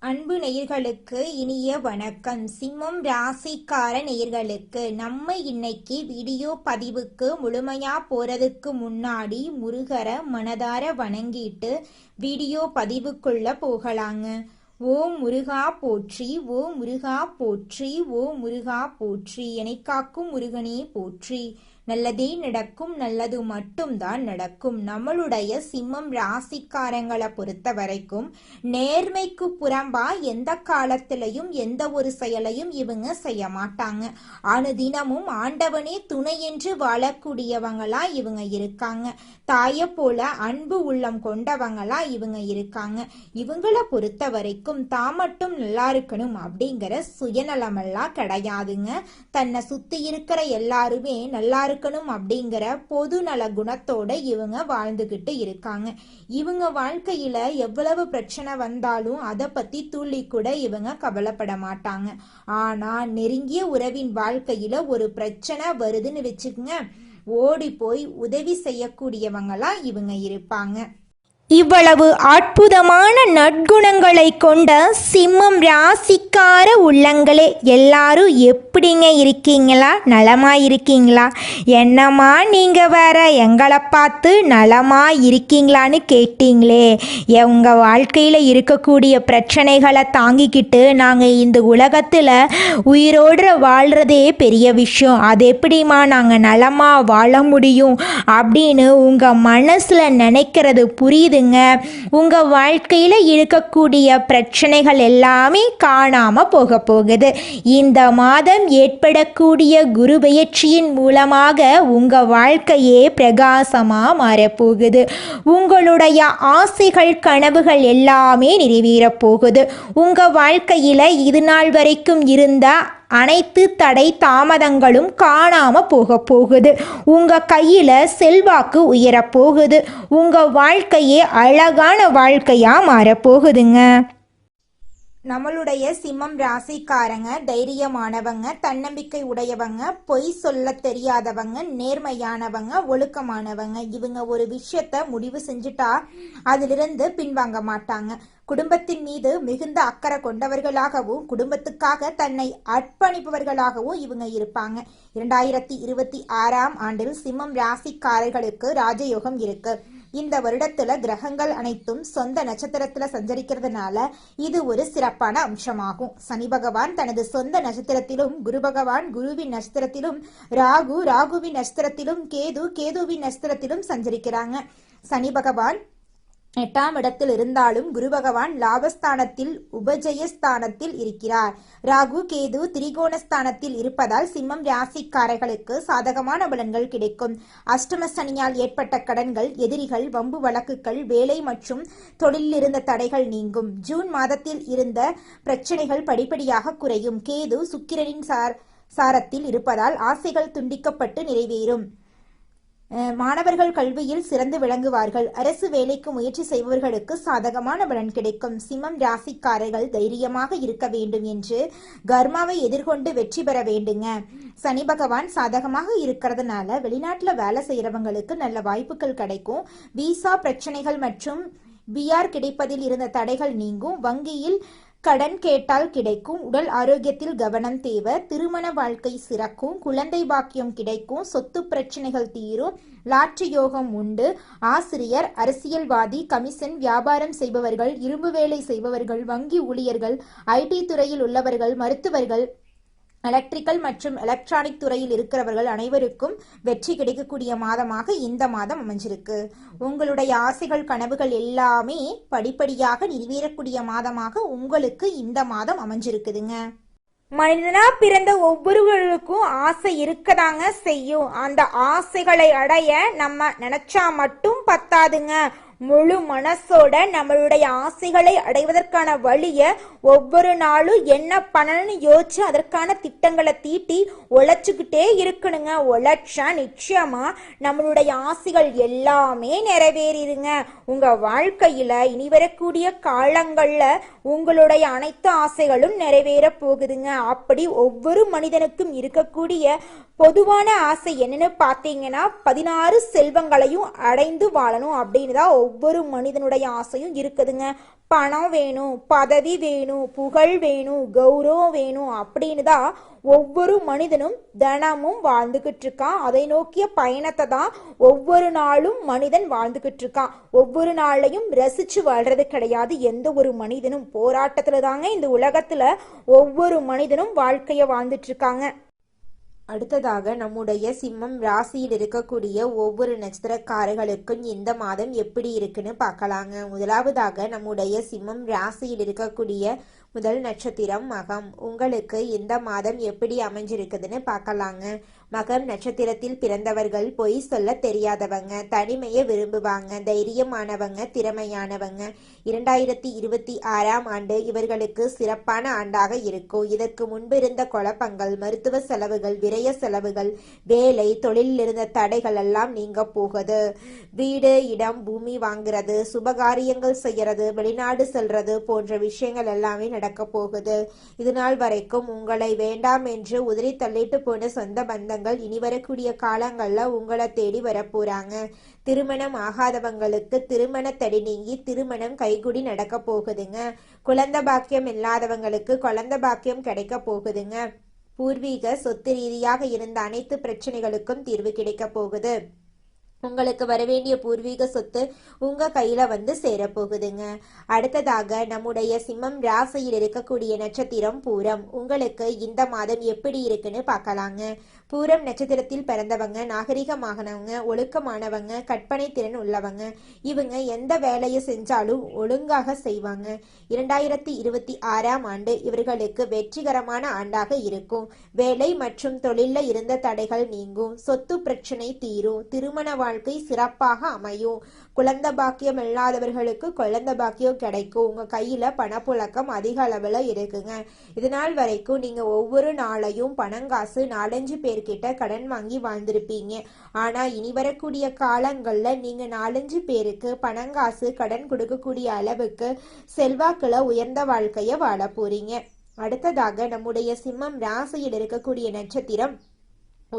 அன்பு நேயர்களுக்கு இனிய வணக்கம். சிம்மம் ராசிக்கார நேயர்களுக்கு நம்ம இன்னைக்கு வீடியோ பதிவுக்கு முழுமையா போறதுக்கு முன்னாடி முருகரை மனதார வணங்கிட்டு வீடியோ பதிவுக்குள்ள போகலாங்க. ஓம் முருகா போற்றி, ஓம் முருகா போற்றி, ஓம் முருகா போற்றி, என்னை காக்கும் முருகனே போற்றி. நல்லதே நடக்கும், நல்லது மட்டும்தான் நடக்கும். நம்மளுடைய சிம்மம் ராசிக்காரங்களை பொறுத்த வரைக்கும் நேர்மைக்கு புறம்பா எந்த காலத்திலையும் எந்த ஒரு செயலையும் இவங்க செய்ய மாட்டாங்க. அனுதினமும் ஆண்டவனே துணை என்று வாழக்கூடியவங்களா இவங்க இருக்காங்க. தாயை போல அன்பு உள்ளம் கொண்டவங்களா இவங்க இருக்காங்க. இவங்களை பொறுத்த வரைக்கும் தான் மட்டும் நல்லா இருக்கணும் அப்படிங்கிற சுயநலமெல்லாம் கிடையாதுங்க. தன்னை சுத்தி இருக்கிற எல்லாருமே நல்லா இருக்கணும் அப்படிங்கிற பொது நல குணத்தோட இவங்க வாழ்ந்துகிட்டு இருக்காங்க. இவங்க வாழ்க்கையில எவ்வளவு பிரச்சனை வந்தாலும் அதை பத்தி துள்ளி கூட இவங்க கவலைப்பட மாட்டாங்க. ஆனா நெருங்கிய உறவின் வாழ்க்கையில ஒரு பிரச்சனை வருதுன்னு வச்சுக்கோங்க, ஓடி போய் உதவி செய்யக்கூடியவங்களா இவங்க இருப்பாங்க. இவ்வளவு அற்புதமான நற்குணங்களை கொண்ட சிம்மம் ராசிக்கார உள்ளங்களே, எல்லாரும் எப்படிங்க இருக்கீங்களா? நலமா இருக்கீங்களா? என்னம்மா நீங்க வேற எங்களை பார்த்து நலமா இருக்கீங்களான்னு கேட்டீங்களே. உங்கள் வாழ்க்கையில் இருக்கக்கூடிய பிரச்சனைகளை தாங்கிக்கிட்டு நாங்கள் இந்த உலகத்தில் உயிரோடு வாழ்கிறதே பெரிய விஷயம். அது எப்படிம்மா நாங்கள் நலமாக வாழ முடியும் அப்படின்னு உங்கள் மனசில் நினைக்கிறது புரியுது. உங்க வாழ்க்கையில இருக்கக்கூடிய பிரச்சனைகள் எல்லாமே காணாம போக போகுது. இந்த மாதம் ஏற்படக்கூடிய குரு பெயர்ச்சியின் மூலமாக உங்க வாழ்க்கையே பிரகாசமா மாறப்போகுது. உங்களுடைய ஆசைகள் கனவுகள் எல்லாமே நிறைவேற போகுது. உங்க வாழ்க்கையில இது நாள் வரைக்கும் இருந்த அனைத்து தடை தாமதங்களும் காணாம போகுது. உங்க கையில செல்வாக்கு உயரப்போகுது. உங்க வாழ்க்கையே அழகான வாழ்க்கையா மாறப்போகுதுங்க. நம்மளுடைய சிம்மம் ராசிக்காரங்க தைரியமானவங்க, தன்னம்பிக்கை உடையவங்க, பொய் சொல்ல தெரியாதவங்க, நேர்மையானவங்க, ஒழுக்கமானவங்க. இவங்க ஒரு விஷயத்த முடிவு செஞ்சுட்டா அதிலிருந்து பின்வாங்க மாட்டாங்க. குடும்பத்தின் மீது மிகுந்த அக்கறை கொண்டவர்களாகவும் குடும்பத்துக்காக தன்னை அர்ப்பணிப்பவர்களாகவும் இவங்க இருப்பாங்க. 2026ஆம் ஆண்டில் சிம்மம் ராசிக்காரர்களுக்கு ராஜயோகம் இருக்கு. இந்த வருடத்துல கிரகங்கள் அனைத்தும் சொந்த நட்சத்திரத்துல சஞ்சரிக்கிறதுனால இது ஒரு சிறப்பான அம்சமாகும். சனி பகவான் தனது சொந்த நட்சத்திரத்திலும், குரு பகவான் குருவின் நட்சத்திரத்திலும், ராகு ராகுவின் நட்சத்திரத்திலும், கேது கேதுவின் நட்சத்திரத்திலும் சஞ்சரிக்கிறாங்க. சனி பகவான் 8ஆம் இடத்தில் இருந்தாலும் குரு பகவான் லாபஸ்தானத்தில் உபஜயஸ்தானத்தில் இருக்கிறார். ராகு கேது திரிகோணஸ்தானத்தில் இருப்பதால் சிம்மம் ராசிக்காரர்களுக்கு சாதகமான பலன்கள் கிடைக்கும். அஷ்டம சனியால் ஏற்பட்ட கடன்கள், எதிரிகள், வம்பு வழக்குகள், வேலை மற்றும் தொழிலில் இருந்த தடைகள் நீங்கும். ஜூன் மாதத்தில் இருந்த பிரச்சனைகள் படிப்படியாக குறையும். கேது சுக்கிரனின் சாரத்தில் இருப்பதால் ஆசைகள் துண்டிக்கப்பட்டு நிறைவேறும். மாணவர்கள் கல்வியில் சிறந்து விளங்குவார்கள். அரசு வேலைக்கு முயற்சி செய்பவர்களுக்கு சாதகமான பலன் கிடைக்கும். சிம்மம் ராசிக்காரர்கள் தைரியமாக இருக்க வேண்டும் என்று கர்மாவை எதிர்கொண்டு வெற்றி பெற வேண்டுங்க. சனி பகவான் சாதகமாக இருக்கிறதுனால வெளிநாட்டுல வேலை செய்யறவங்களுக்கு நல்ல வாய்ப்புகள் கிடைக்கும். விசா பிரச்சனைகள் மற்றும் பிஆர் கிடைப்பதில் இருந்த தடைகள் நீங்கும். வங்கியில் கடன் கேட்டால் கிடைக்கும். உடல் ஆரோக்கியத்தில் கவனம் தேவை. திருமண வாழ்க்கை சிறக்கும். குழந்தை பாக்கியம் கிடைக்கும். சொத்து பிரச்சனைகள் தீரும். லாட்ரி யோகம் உண்டு. ஆசிரியர், அரசியல்வாதி, கமிஷன் வியாபாரம் செய்பவர்கள், இரும்பு வேலை செய்பவர்கள், வங்கி ஊழியர்கள், ஐடி துறையில் உள்ளவர்கள், மருத்துவர்கள், எலக்ட்ரிக்கல் மற்றும் எலக்ட்ரானிக் துறையில் இருக்கிறவர்கள் அனைவருக்கும் வெற்றி கிடைக்கக்கூடிய மாதமாக இந்த மாதம் அமைஞ்சிருக்கு. உங்களுடைய ஆசைகள் கனவுகள் எல்லாமே படிப்படியாக நிறைவேறக்கூடிய மாதமாக உங்களுக்கு இந்த மாதம் அமைஞ்சிருக்குதுங்க. மனிதனா பிறந்த ஒவ்வொருவருக்கும் ஆசை இருக்கதாங்க செய்யும். அந்த ஆசைகளை அடைய நம்ம நினைச்சா மட்டும் பத்தாதுங்க. முழு மனசோட நம்மளுடைய ஆசைகளை அடைவதற்கான வழிய ஒவ்வொரு நாளும் என்ன பண்ணணும்னு யோசிச்சு அதற்கான திட்டங்களை தீட்டி உழைச்சுக்கிட்டே இருக்கணுங்க. உழைச்சா நிச்சயமா நம்மளுடைய ஆசைகள் எல்லாமே நிறைவேறிடுங்க. உங்க வாழ்க்கையில இனி வரக்கூடிய காலங்கள்ல உங்களுடைய அனைத்து ஆசைகளும் நிறைவேற போகுதுங்க. அப்படி ஒவ்வொரு மனிதனுக்கும் இருக்கக்கூடிய பொதுவான ஆசை என்னன்னு பார்த்தீங்கன்னா 16 செல்வங்களையும் அடைந்து வாழணும் அப்படின்னு தான் ஒவ்வொரு மனிதனுடைய ஆசையும் இருக்குதுங்க. பணம் வேணும், பதவி வேணும், புகழ் வேணும், கௌரவம் வேணும் அப்படின்னு தான் ஒவ்வொரு மனிதனும் தினமும் வாழ்ந்துகிட்டு இருக்கான். அதை நோக்கிய பயணத்தை தான் ஒவ்வொரு நாளும் மனிதன் வாழ்ந்துகிட்டு இருக்கான். ஒவ்வொரு நாளையும் ரசிச்சு வாழ்றது கிடையாது. எந்த ஒரு மனிதனும் போராட்டத்துல தாங்க இந்த உலகத்துல ஒவ்வொரு மனிதனும் வாழ்க்கைய வாழ்ந்துட்டு இருக்காங்க. அடுத்ததாக நம்முடைய சிம்மம் ராசியில் இருக்கக்கூடிய ஒவ்வொரு நட்சத்திரக்காரர்களுக்கும் இந்த மாதம் எப்படி இருக்குன்னு பார்க்கலாங்க. முதலாவதாக நம்முடைய சிம்மம் ராசியில் இருக்கக்கூடிய முதல் நட்சத்திரம் மகம். உங்களுக்கு இந்த மாதம் எப்படி அமைஞ்சிருக்குதுன்னு பார்க்கலாங்க. மகம் நட்சத்திரத்தில் பிறந்தவர்கள் பொய் சொல்ல தெரியாதவங்க, தனிமையை விரும்புவாங்க, தைரியமானவங்க, திறமையானவங்க. 2026ஆம் ஆண்டு இவர்களுக்கு சிறப்பான ஆண்டாக இருக்கும். இதற்கு முன்பு இருந்த குழப்பங்கள், மருத்துவ செலவுகள், விரய செலவுகள், வேலை தொழிலில் இருந்த தடைகள் எல்லாம் நீங்க போகுது. வீடு, இடம், பூமி வாங்குறது, சுபகாரியங்கள் செய்யறது, வெளிநாடு செல்றது போன்ற விஷயங்கள் எல்லாமே நடக்க போகுது. இதுநாள் வரைக்கும் உங்களை வேண்டாம் என்று உதறி தள்ளிட்டு போன சொந்த பந்தங்கள் இனி வரக்கூடிய காலங்கள்ல உங்களை தேடி வரப்போறாங்க. திருமணம் ஆகாதவங்களுக்கு திருமண தடை நீங்கி திருமணம் கைகூடி நடக்க போகுதுங்க. குழந்தை பாக்கியம் இல்லாதவங்களுக்கு குழந்தை பாக்கியம் கிடைக்க போகுதுங்க. பூர்வீக சொத்து ரீதியாக இருந்த அனைத்து பிரச்சனைகளுக்கும் தீர்வு கிடைக்க போகுது. உங்களுக்கு வரவேண்டிய பூர்வீக சொத்து உங்க கையில வந்து சேரப்போகுதுங்க. அடுத்ததாக நம்முடைய சிம்மம் ராசியில் இருக்கக்கூடிய நட்சத்திரம் பூரம். உங்களுக்கு இந்த மாதம் எப்படி இருக்குன்னு பார்க்கலாங்க. பூரம் நட்சத்திரத்தில் பிறந்தவங்க நாகரிகமானவங்க, ஒழுக்கமானவங்க, கற்பனை திறன் உள்ளவங்க. இவங்க எந்த வேலையை செஞ்சாலும் ஒழுங்காக செய்வாங்க. 2026ஆம் ஆண்டு இவர்களுக்கு வெற்றிகரமான ஆண்டாக இருக்கும். வேலை மற்றும் தொழில இருந்த தடைகள் நீங்கும். சொத்து பிரச்சனை தீரும். திருமண வாழ்க்கை சிறப்பாக அமையும். குழந்தை பாக்கியம் இல்லாதவர்களுக்கு குழந்தை பாக்கியம் கிடைக்கும். உங்க கையில பணப்புழக்கம் அதிக அளவுல இருக்குங்க. இதனால் வரைக்கும் நீங்க ஒவ்வொரு நாளையும் பணங்காசு 4-5 பேர்கிட்ட கடன் வாங்கி வாழ்ந்திருப்பீங்க. ஆனா இனி வரக்கூடிய காலங்கள்ல நீங்க 4-5 பேருக்கு பணங்காசு கடன் கொடுக்கக்கூடிய அளவுக்கு செல்வாக்குல உயர்ந்த வாழ்க்கைய வாழ போறீங்க. அடுத்ததாக நம்முடைய சிம்மம் ராசியில் இருக்கக்கூடிய நட்சத்திரம்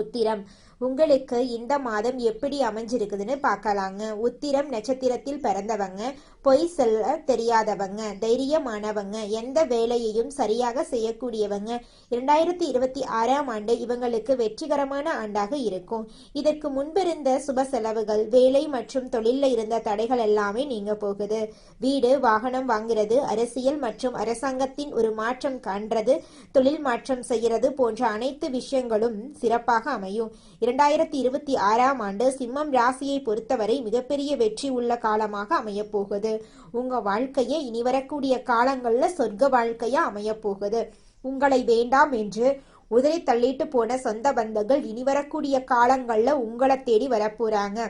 உத்திரம். உங்களுக்கு இந்த மாதம் எப்படி அமைஞ்சிருக்குதுன்னு பார்க்கலாங்க. உத்திரம் நட்சத்திரத்தில் பிறந்தவங்க பொய் சொல்ல தெரியாதவங்க, தைரியமானவங்க, எந்த வேலையையும் சரியாக செய்யக்கூடியவங்க. 2026ஆம் ஆண்டு இவங்களுக்கு வெற்றிகரமான ஆண்டாக இருக்கும். இதற்கு முன்பிருந்த சுப செலவுகள், வேலை மற்றும் தொழில இருந்த தடைகள் எல்லாமே நீங்க போகுது. வீடு, வாகனம் வாங்குறது, அரசியல் மற்றும் அரசாங்கத்தின் ஒரு மாற்றம் காண்றது, தொழில் மாற்றம் செய்யறது போன்ற அனைத்து விஷயங்களும் சிறப்பாக அமையும். 2026ஆம் ஆண்டு சிம்மம் ராசியை பொறுத்தவரை மிகப்பெரிய வெற்றி உள்ள காலமாக அமைய போகுது. உங்க வாழ்க்கையை இனி வரக்கூடிய காலங்கள்ல சொர்க்க வாழ்க்கையா அமைய போகுது. உங்களை வேண்டாம் என்று உதறி தள்ளிட்டு போன சொந்த பந்தங்கள் இனி வரக்கூடிய காலங்கள்ல உங்களை தேடி வரப்போறாங்க.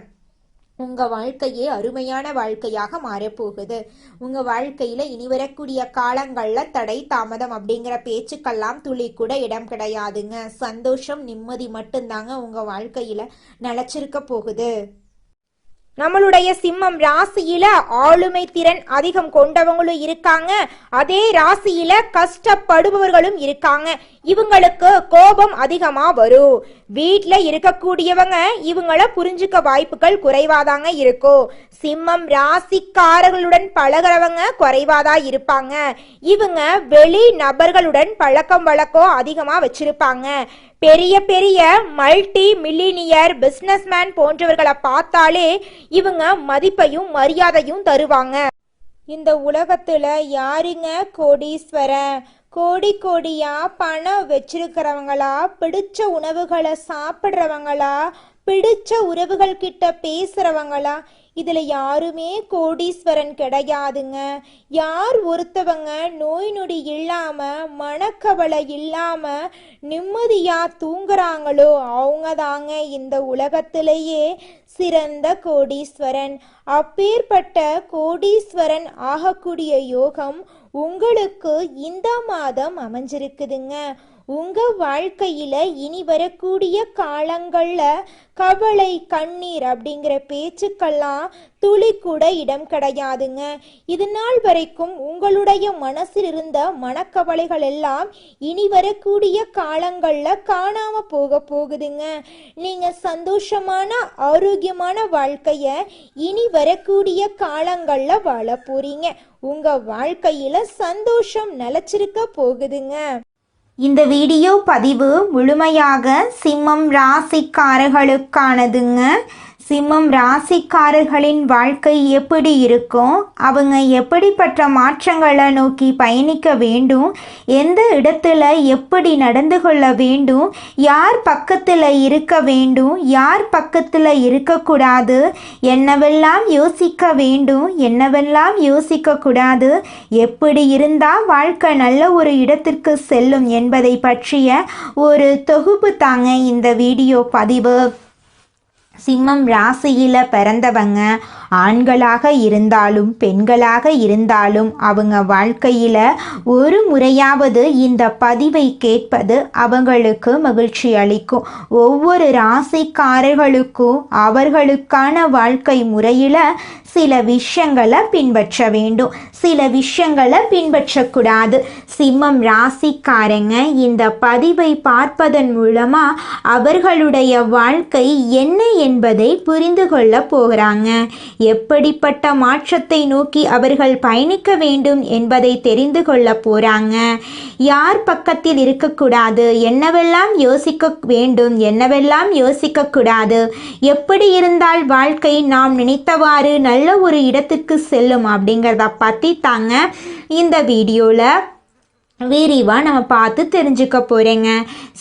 உங்க வாழ்க்கையே அருமையான வாழ்க்கையாக மாறப்போகுது. உங்க வாழ்க்கையில இனி வரக்கூடிய காலங்கள்ல தடை தாமதம் அப்படிங்கிற பேச்சுக்கெல்லாம் துளி கூட இடம் கிடையாதுங்க. சந்தோஷம், நிம்மதி மட்டும்தாங்க உங்க வாழ்க்கையில நிலைச்சிருக்க போகுது. நம்மளுடைய சிம்மம் ராசியில ஆளுமை திறன் அதிகம் கொண்டவங்களும் இருக்காங்க. அதே ராசியில கஷ்டப்படுபவர்களும் இருக்காங்க. இவங்களுக்கு கோபம் அதிகமா வரும். வீட்டுல இருக்கக்கூடியவங்க இவங்கள புரிஞ்சுக்க வாய்ப்புகள் குறைவாதாங்க இருக்கும். சிம்மம் ராசிக்காரர்களுடன் பழகிறவங்க குறைவாதா இருப்பாங்க. இவங்க வெளி நபர்களுடன் பழக்கம் வழக்கம் அதிகமா வச்சிருப்பாங்க. பெரிய பெரிய மல்டி மில்லினியர் பிசினஸ்மேன் போன்றவர்களை பார்த்தாலே இவங்க மதிப்பையும் மரியாதையும் தருவாங்க. இந்த உலகத்துல யாருங்க கோடீஸ்வரன்? கோடி கோடியா பணம் வச்சிருக்கிறவங்களா, பிடிச்ச உணவுகளை சாப்பிட்றவங்களா, பிடிச்ச உறவுகள் கிட்ட பேசுறவங்களா? இதுல யாருமே கோடீஸ்வரன் கிடையாதுங்க. யார் ஒருத்தவங்க நோய் நொடி இல்லாம மனக்கவலை இல்லாம நிம்மதியா தூங்குறாங்களோ அவங்க தாங்க இந்த உலகத்திலேயே சிறந்த கோடீஸ்வரன். அப்பேற்பட்ட கோடீஸ்வரன் ஆகக்கூடிய யோகம் உங்களுக்கு இந்த மாதம் அமைஞ்சிருக்குதுங்க. உங்க வாழ்க்கையில இனி வரக்கூடிய காலங்கள்ல கவலை, கண்ணீர் அப்படிங்கிற பேச்சுக்கெல்லாம் துளி கூட இடம் கிடையாதுங்க. இது நாள் வரைக்கும் உங்களுடைய மனசில் இருந்த மனக்கவலைகள் எல்லாம் இனி வரக்கூடிய காலங்கள்ல காணாம போகுதுங்க. நீங்க சந்தோஷமான ஆரோக்கியமான வாழ்க்கைய இனி வரக்கூடிய காலங்கள்ல வாழ போறீங்க. உங்க வாழ்க்கையில சந்தோஷம் நிலைச்சிருக்க போகுதுங்க. இந்த வீடியோ பதிவு முழுமையாக சிம்மம் ராசிக்காரர்களுக்கானதுங்க. சிம்மம் ராசிக்காரர்களின் வாழ்க்கை எப்படி இருக்கும், அவங்க எப்படிப்பட்ட மாற்றங்களை நோக்கி பயணிக்க வேண்டும், எந்த இடத்துல எப்படி நடந்து கொள்ள வேண்டும், யார் பக்கத்தில் இருக்க வேண்டும், யார் பக்கத்தில் இருக்கக்கூடாது, என்னவெல்லாம் யோசிக்க வேண்டும், என்னவெல்லாம் யோசிக்கக்கூடாது, எப்படி இருந்தால் வாழ்க்கை நல்ல ஒரு இடத்திற்கு செல்லும் என்பதை பற்றிய ஒரு தொகுப்பு தாங்க இந்த வீடியோ பதிவு. சிம்மம் ராசியில் பிறந்தவங்க ஆண்களாக இருந்தாலும் பெண்களாக இருந்தாலும் அவங்க வாழ்க்கையில் ஒரு முறையாவது இந்த பதிவை கேட்பது அவங்களுக்கு மகிழ்ச்சி அளிக்கும். ஒவ்வொரு ராசிக்காரர்களுக்கும் அவர்களுக்கான வாழ்க்கை முறையில் சில விஷயங்களை பின்பற்ற வேண்டும், சில விஷயங்களை பின்பற்றக்கூடாது. சிம்மம் ராசிக்காரங்க இந்த பதிவை பார்ப்பதன் மூலமாக அவர்களுடைய வாழ்க்கை என்ன என்பதை புரிந்து கொள்ள போகிறாங்க. எப்படிப்பட்ட மாற்றத்தை நோக்கி அவர்கள் பயணிக்க வேண்டும் என்பதை தெரிந்து கொள்ள போறாங்க. யார் பக்கத்தில் இருக்கக்கூடாது, என்னவெல்லாம் யோசிக்க வேண்டும், என்னவெல்லாம் யோசிக்க கூடாது, எப்படி இருந்தால் வாழ்க்கை நாம் நினைத்தவாறு நல்ல ஒரு இடத்துக்கு செல்லும் அப்படிங்கிறத பற்றி தாங்க இந்த வீடியோவில் விரிவாக நம்ம பார்த்து தெரிஞ்சுக்க போகிறேங்க.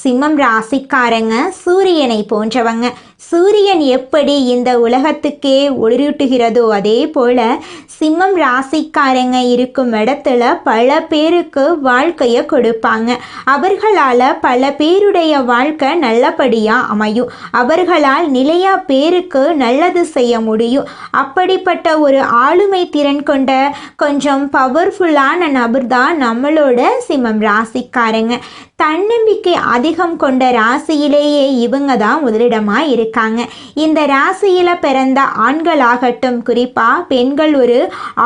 சிம்மம் ராசிக்காரங்க சூரியனை போன்றவங்க. சூரியன் எப்படி இந்த உலகத்துக்கே ஒளிரூட்டுகிறதோ அதே போல் சிம்மம் ராசிக்காரங்க இருக்கும் இடத்துல பல பேருக்கு வாழ்க்கையை கொடுப்பாங்க. அவர்களால் பல பேருடைய வாழ்க்கை நல்லபடியாக அமையும். அவர்களால் நிலையா பேருக்கு நல்லது செய்ய முடியும். அப்படிப்பட்ட ஒரு ஆளுமை திறன் கொண்ட கொஞ்சம் பவர்ஃபுல்லான நபர் தான் நம்மளோட சிம்மம் ராசிக்காரங்க. தன்னம்பிக்கை அதிகம் கொண்ட ராசியிலேயே இவங்க தான் முதலிடமாக இருக்காங்க. இந்த ராசியில் பிறந்த ஆண்களாகட்டும் குறிப்பாக பெண்கள் ஒரு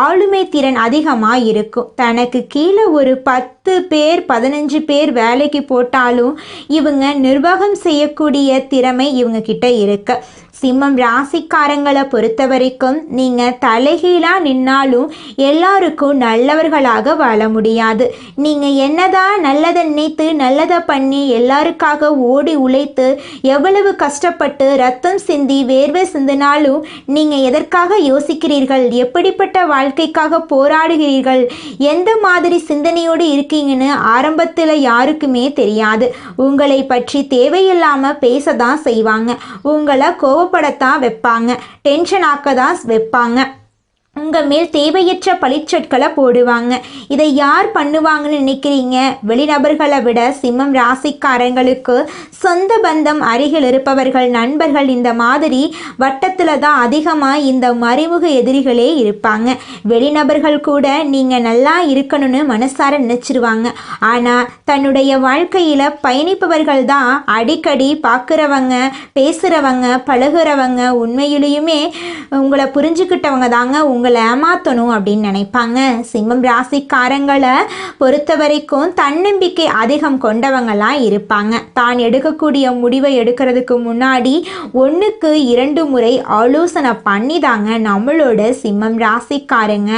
ஆளுமை திறன் அதிகமாக இருக்கும். தனக்கு கீழே ஒரு 10 பேர் 15 பேர் வேலைக்கு போட்டாலும் இவங்க நிர்வாகம் செய்யக்கூடிய திறமை இவங்க கிட்ட இருக்கு. சிம்மம் ராசிக்காரங்களை பொறுத்த வரைக்கும் நீங்கள் தலைகீழாக நின்னாலும் எல்லாருக்கும் நல்லவர்களாக வாழ முடியாது. நீங்கள் என்னதான் நல்லதை நினைத்து நல்லதை பண்ணி எல்லாருக்காக ஓடி உழைத்து எவ்வளவு கஷ்டப்பட்டு ரத்தம் சிந்தி வேர்வை சிந்தினாலும் நீங்கள் எதற்காக யோசிக்கிறீர்கள், எப்படிப்பட்ட வாழ்க்கைக்காக போராடுகிறீர்கள், எந்த மாதிரி சிந்தனையோடு இருக்கீங்கன்னு ஆரம்பத்தில் யாருக்குமே தெரியாது. உங்களை பற்றி தேவையில்லாமல் பேச தான் செய்வாங்க. உங்களை கோவப்படத்தான் வைப்பாங்க, டென்ஷன் ஆக்க தான் வைப்பாங்க. உங்கள் மேல் தேவையற்ற பழிச்சொற்களை போடுவாங்க. இதை யார் பண்ணுவாங்கன்னு நினைக்கிறீங்க? வெளிநபர்களை விட சிம்மம் ராசிக்காரங்களுக்கு சொந்த பந்தம் அருகில் இருப்பவர்கள், நண்பர்கள், இந்த மாதிரி வட்டத்தில் தான் அதிகமாக இந்த மறைமுக எதிரிகளே இருப்பாங்க. வெளிநபர்கள் கூட நீங்கள் நல்லா இருக்கணும்னு மனசார நினச்சிருவாங்க. ஆனால் தன்னுடைய வாழ்க்கையில் பயணிப்பவர்கள் தான் அடிக்கடி பார்க்குறவங்க, பேசுகிறவங்க, பழகுறவங்க உண்மையிலேயுமே உங்களை புரிஞ்சுக்கிட்டவங்க தாங்க உங்களை ஏமாத்தணும் அப்படின்னு நினைப்பாங்க. சிம்மம் ராசிக்காரங்களை பொறுத்த வரைக்கும் தன்னம்பிக்கை அதிகம் கொண்டவங்களாம் இருப்பாங்க. தான் எடுக்கக்கூடிய முடிவை எடுக்கிறதுக்கு முன்னாடி 1க்கு 2 முறை ஆலோசனை பண்ணி தாங்க நம்மளோட சிம்மம் ராசிக்காரங்க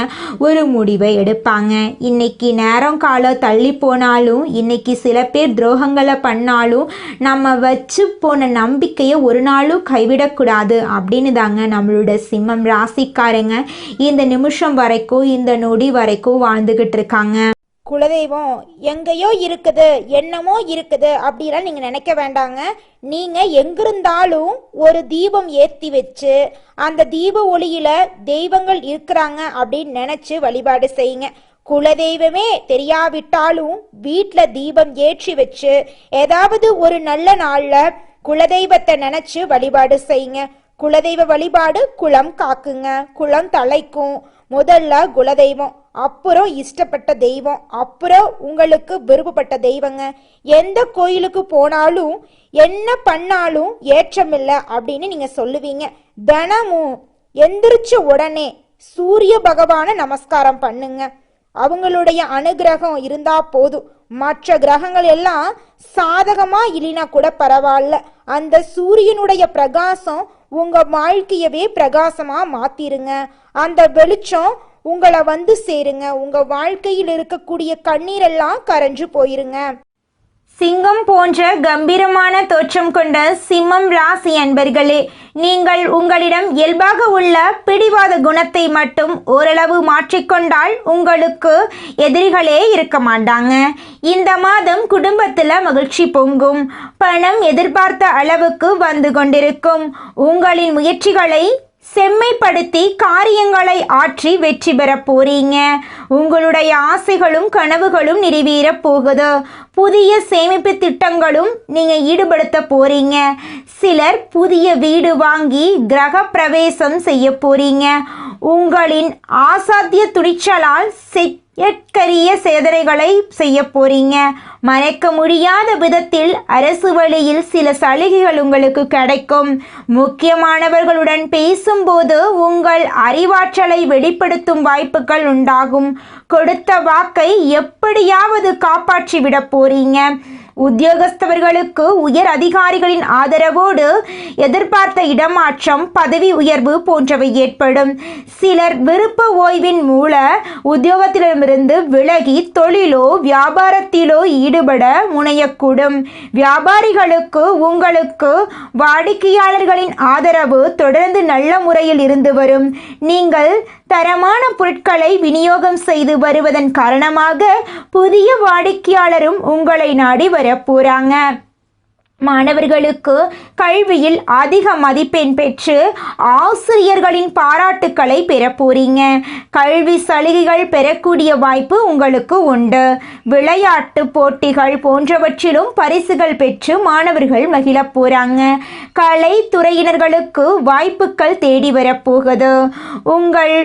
ஒரு முடிவை எடுப்பாங்க. இன்னைக்கு நேரம் காலம் தள்ளி போனாலும், இன்னைக்கு சில பேர் துரோகங்களை பண்ணாலும் நம்ம வச்சு போன நம்பிக்கையை ஒரு நாளும் கைவிடக்கூடாது அப்படின்னு தாங்க நம்மளோட சிம்மம் ராசிக்காரங்க இந்த நிமிஷம் வரைக்கும், இந்த நொடி வரைக்கும் வாழ்ந்துகிட்டு இருக்காங்க. குலதெய்வம் எங்கேயோ இருக்குது, என்னமோ இருக்குது அப்படிலாம் நீங்கள் நினைக்க வேண்டாங்க. நீங்கள் எங்கிருந்தாலும் ஒரு தீபம் ஏற்றி வச்சு அந்த தீப ஒளியில் தெய்வங்கள் இருக்கிறாங்க அப்படின்னு நினச்சி வழிபாடு செய்யுங்க. குலதெய்வமே தெரியாவிட்டாலும் வீட்டில் தீபம் ஏற்றி வச்சு ஏதாவது ஒரு நல்ல நாளில் குலதெய்வத்தை நினச்சி வழிபாடு செய்யுங்க. குலதெய்வ வழிபாடு குலம் காக்குங்க, குலம் தலைக்கும். முதல்ல குலதெய்வம், அப்புறம் இஷ்டப்பட்ட தெய்வம், அப்புறம் உங்களுக்கு விருப்பப்பட்ட தெய்வங்க. எந்த கோயிலுக்கு போனாலும் என்ன பண்ணாலும் ஏற்றமில்லை அப்படின்னு நீங்கள் சொல்லுவீங்க. தினமும் எந்திரிச்ச உடனே சூரிய பகவானை நமஸ்காரம் பண்ணுங்க. அவங்களுடைய அனுகிரகம் இருந்தா போதும். மற்ற கிரகங்கள் எல்லாம் சாதகமா இல்லைனா கூட பரவாயில்ல, அந்த சூரியனுடைய பிரகாசம் உங்க வாழ்க்கையவே பிரகாசமா மாத்திருங்க. அந்த வெளிச்சம் உங்களை வந்து சேருங்க. உங்க வாழ்க்கையில் இருக்கக்கூடிய கண்ணீரெல்லாம் கரைஞ்சு போயிருங்க. சிங்கம் போன்ற கம்பீரமான தோற்றம் கொண்ட சிம்மம் ராசி அன்பர்களே, நீங்கள் உங்களிடம் இயல்பாக உள்ள பிடிவாத குணத்தை மட்டும் ஓரளவு மாற்றிக்கொண்டால் உங்களுக்கு எதிரிகளே இருக்க மாட்டாங்க. இந்த மாதம் குடும்பத்தில் மகிழ்ச்சி பொங்கும். பணம் எதிர்பார்த்த அளவுக்கு வந்து கொண்டிருக்கும். உங்களின் முயற்சிகளை செம்மைப்படுத்தி காரியங்களை ஆற்றி வெற்றி பெற போறீங்க. உங்களுடைய ஆசைகளும் கனவுகளும் நிறைவேற போகுது. புதிய சேமிப்பு திட்டங்களும் நீங்க ஈடுபடுத்த போறீங்க. சிலர் புதிய வீடு வாங்கி கிரக பிரவேசம் செய்ய போறீங்க. உங்களின் ஆசாத்திய துணிச்சலால் செயற்கரிய சேதனைகளை செய்ய போறீங்க. மறைக்க முடியாத விதத்தில் அரசு வழியில் சில சலுகைகள் உங்களுக்கு கிடைக்கும். முக்கியமானவர்களுடன் பேசும்போது உங்கள் அறிவாற்றலை வெளிப்படுத்தும் வாய்ப்புகள் உண்டாகும். கொடுத்த வாக்கை எப்படியாவது காப்பாற்றிவிட போறீங்க. உத்தியோகஸ்தவர்களுக்கு உயர் அதிகாரிகளின் ஆதரவோடு எதிர்பார்த்த இடமாற்றம், பதவி உயர்வு போன்றவை ஏற்படும். சிலர் விருப்ப ஓய்வின் மூல உத்தியோகத்திடமிருந்து விலகி தொழிலோ வியாபாரத்திலோ ஈடுபட முனையக்கூடும். வியாபாரிகளுக்கு உங்களுக்கு வாடிக்கையாளர்களின் ஆதரவு தொடர்ந்து நல்ல முறையில் இருந்து வரும். நீங்கள் தரமான பொருட்களை விநியோகம் செய்து வருவதன் காரணமாக புதிய வாடிக்கையாளரும் உங்களை நாடி வரப்போறாங்க. மாணவர்களுக்கு கல்வியில் அதிக மதிப்பெண் பெற்று ஆசிரியர்களின் பாராட்டுக்களை பெற போறீங்க. கல்வி சலுகைகள் பெறக்கூடிய வாய்ப்பு உங்களுக்கு உண்டு. விளையாட்டு போட்டிகள் போன்றவற்றிலும் பரிசுகள் பெற்று மாணவர்கள் மகிழ போறாங்க. கலைத்துறையினர்களுக்கு வாய்ப்புகள் தேடி வரப்போகுது. உங்கள்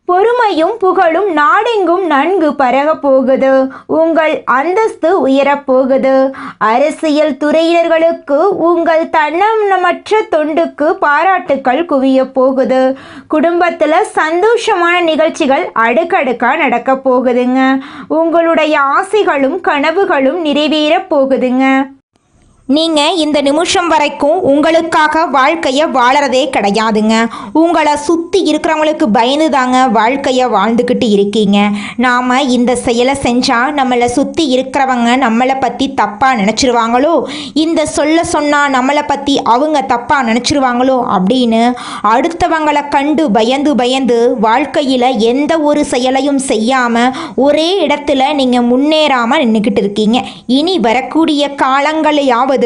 பொறுமையும் புகழும் நாடெங்கும் நன்கு பரக போகுது. உங்கள் அந்தஸ்து உயரப்போகுது. அரசியல் துறையினர்களுக்கு உங்கள் தன்னமற்ற தொண்டுக்கு பாராட்டுக்கள் குவிய போகுது. குடும்பத்தில் சந்தோஷமான நிகழ்ச்சிகள் அடுக்கடுக்கா நடக்க போகுதுங்க. உங்களுடைய ஆசைகளும் கனவுகளும் நிறைவேற போகுதுங்க. நீங்கள் இந்த நிமிஷம் வரைக்கும் உங்களுக்காக வாழ்க்கையை வாழறதே கிடையாதுங்க. உங்களை சுற்றி இருக்கிறவங்களுக்கு பயந்து தாங்க வாழ்க்கையை வாழ்ந்துக்கிட்டு இருக்கீங்க. நாம் இந்த செயலை செஞ்சால் நம்மளை சுற்றி இருக்கிறவங்க நம்மளை பற்றி தப்பாக நினச்சிருவாங்களோ, இந்த சொன்னால் நம்மளை பற்றி அவங்க தப்பாக நினச்சிருவாங்களோ அப்படின்னு அடுத்தவங்களை கண்டு பயந்து வாழ்க்கையில் எந்த ஒரு செயலையும் செய்யாமல் ஒரே இடத்துல நீங்கள் முன்னேறாமல் நின்றுக்கிட்டு இருக்கீங்க. இனி வரக்கூடிய காலங்களையாவது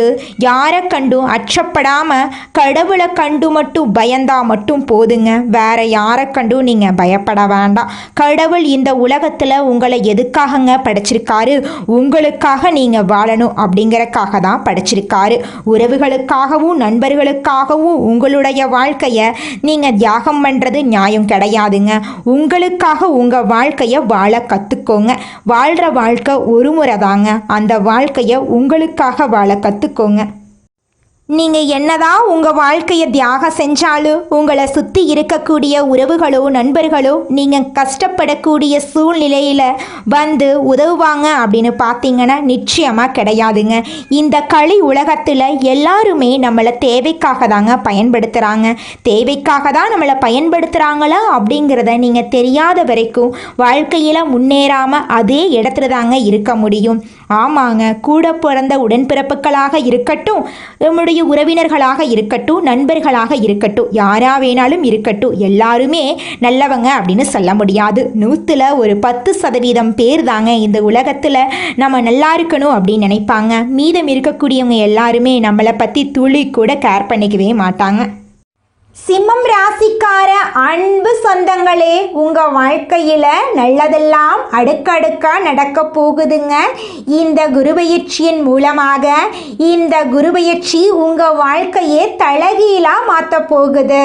யாரை கண்டும் அச்சப்படாம கடவுளை கண்டு மட்டும் பயந்தா மட்டும் போதுங்க. வேற யாரை கண்டும் நீங்க பயப்பட வேண்டாம். கடவுள் இந்த உலகத்துல உங்களை எதுக்காகங்க படைச்சிருக்காரு? உங்களுக்காக நீங்க வாழணும் அப்படிங்கறக்காக தான் படைச்சிருக்காரு. உறவுகளுக்காகவும் நண்பர்களுக்காகவும் உங்களுடைய வாழ்க்கைய நீங்க தியாகம் பண்றது நியாயம் கிடையாதுங்க. உங்களுக்காக உங்க வாழ்க்கைய வாழ கத்துக்கோங்க. வாழ்ற வாழ்க்கை ஒரு முறை தாங்க. அந்த வாழ்க்கைய உங்களுக்காக வாழ கத்துக்கோங்க. நீங்கள் என்னதான் உங்கள் வாழ்க்கையை தியாகம் செஞ்சாலும் உங்களை சுற்றி இருக்கக்கூடிய உறவுகளோ நண்பர்களோ நீங்கள் கஷ்டப்படக்கூடிய சூழ்நிலையில் வந்து உதவுவாங்க அப்படின்னு பார்த்தீங்கன்னா நிச்சயமாக கிடையாதுங்க. இந்த களி உலகத்தில் எல்லாருமே நம்மளை தேவைக்காக தாங்க பயன்படுத்துகிறாங்க. தேவைக்காக தான் நம்மளை பயன்படுத்துகிறாங்களா அப்படிங்கிறத நீங்கள் தெரியாத வரைக்கும் வாழ்க்கையில் முன்னேறாமல் அதே இடத்துல தாங்க இருக்க முடியும். ஆமாங்க, கூட பிறந்த உடன்பிறப்புகளாக இருக்கட்டும், நம்முடைய உறவினர்களாக இருக்கட்டும், நண்பர்களாக இருக்கட்டும், யாரா வேணாலும் இருக்கட்டும், எல்லாருமே நல்லவங்க அப்படின்னு சொல்ல முடியாது. 100ல் ஒரு 10% பேர் தாங்க இந்த உலகத்தில் நம்ம நல்லா இருக்கணும் அப்படின்னு நினைப்பாங்க. மீதம் இருக்கக்கூடியவங்க எல்லாருமே நம்மளை பற்றி துளி கூட கேர் பண்ணிக்கவே மாட்டாங்க. சிம்மம் ராசிக்கார அன்பு சொந்தங்களே, உங்கள் வாழ்க்கையில் நல்லதெல்லாம் அடுக்கடுக்காக நடக்க போகுதுங்க. இந்த குருபெயர்ச்சியின் மூலமாக இந்த குருபெயர்ச்சி உங்கள் வாழ்க்கையை தலகீழாக மாற்ற போகுது.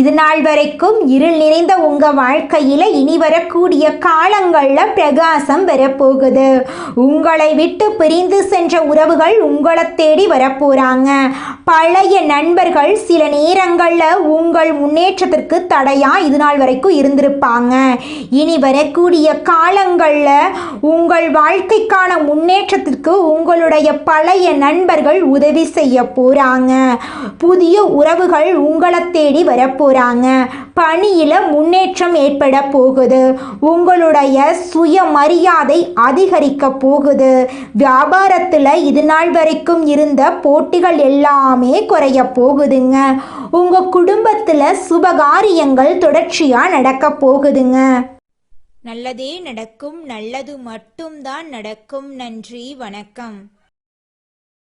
இது நாள் வரைக்கும் இருள் நிறைந்த உங்கள் வாழ்க்கையில் இனி வரக்கூடிய காலங்களில் பிரகாசம் வரப்போகுது. உங்களை விட்டு பிரிந்து சென்ற உறவுகள் உங்களை தேடி வரப்போகிறாங்க. பழைய நண்பர்கள் சில நேரங்களில் உங்கள் முன்னேற்றத்திற்கு தடையாக இது நாள் வரைக்கும் இருந்திருப்பாங்க. இனி வரக்கூடிய காலங்களில் உங்கள் வாழ்க்கைக்கான முன்னேற்றத்திற்கு உங்களுடைய பழைய நண்பர்கள் உதவி செய்ய போகிறாங்க. புதிய உறவுகள் உங்களை தேடி வரப்போகிறாங்க. பணியில் முன்னேற்றம் ஏற்பட போகுது. உங்களுடைய சுயமரியாதை அதிகரிக்க போகுது. வியாபாரத்தில் இது நாள் வரைக்கும் இருந்த போட்டிகள் எல்லாமே குறைய போகுதுங்க. உங்கள் குடும்பத்தில் சுபகாரியங்கள் தொடர்ச்சியாக நடக்க போகுதுங்க. நல்லதே நடக்கும். நல்லது மட்டும்தான் நடக்கும். நன்றி, வணக்கம்.